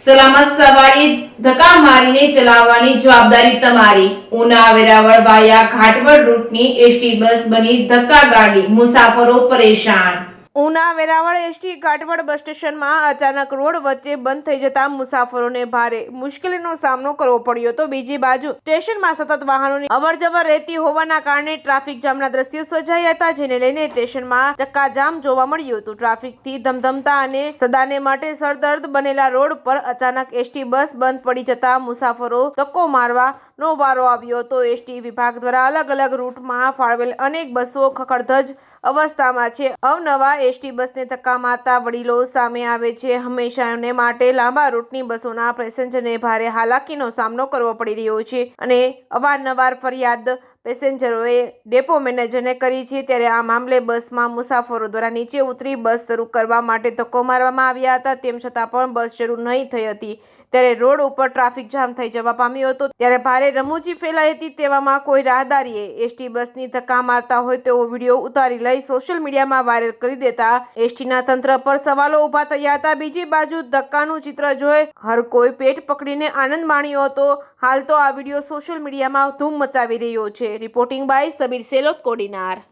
સલામત સવારી ધક્કા મારીને ચલાવવાની જવાબદારી તમારી। ઉના વેરાવળ વાયા ઘાટવડ રૂટની એસટી બસ બની ધક્કા ગાડી, મુસાફરો પરેશાન। ઉના વેરાવળ એસટી ઘાટવડ બસ સ્ટેશનમાં અચાનક રોડ વચ્ચે બંધ થઈ જતા મુસાફરોને ભારે મુશ્કેલીનો સામનો કરવો પડ્યો હતો। બીજી બાજુ સ્ટેશનમાં સતત વાહનોની અવરજવર રહેતી હોવાના કારણે ટ્રાફિક જામના દ્રશ્યો સર્જાયા હતા, જેને લઈને સ્ટેશનમાં ચક્કાજામ જોવા મળ્યું હતું। ટ્રાફિકથી ધમધમતા અને સદાને માટે સરદર્દ બનેલા રોડ પર અચાનક એસટી બસ બંધ પડી જતા મુસાફરો ધક્કો મારવાનો વારો આવ્યો હતો। એસટી વિભાગ દ્વારા અલગ અલગ રૂટમાં ફાળવેલ અનેક બસો ખખડધજ અવસ્થામાં છે। અવનવા એસટી બસને ધક્કા મારતા વડીલો સામે આવે છે। હંમેશાને માટે લાંબા રૂટની બસોના પેસેન્જરને ભારે હાલાકીનો સામનો કરવો પડી રહ્યો છે અને અવારનવાર ફરિયાદ પેસેન્જરોએ ડેપો મેનેજરને કરી છે। ત્યારે આ મામલે બસમાં મુસાફરો દ્વારા નીચે ઉતરી બસ શરૂ કરવા માટે ધક્કો મારવામાં આવ્યા હતા, તેમ છતાં પણ બસ શરૂ નહીં થઈ હતી। ત્યારે રોડ ઉપર ટ્રાફિક જામ થઈ જવા પામ્યો હતો। ત્યારે ભારે રમૂજી ફેલાઈ હતી। તેવામાં કોઈ રાહદારીએ એસટી બસની ધક્કા મારતા હોય તેવો વિડીયો ઉતારી લઈ સોશિયલ મીડિયામાં વાયરલ કરી દેતા એસટીના તંત્ર પર સવાલો ઉભા થયા હતા। બીજી બાજુ ધક્કાનું ચિત્ર જોઈ હર કોઈ પેટ પકડીને આનંદ માણ્યો હતો। હાલ તો આ વિડીયો સોશિયલ મીડિયામાં ધૂમ મચાવી રહ્યો છે। Reporting by Sabir Selot, Kodinar.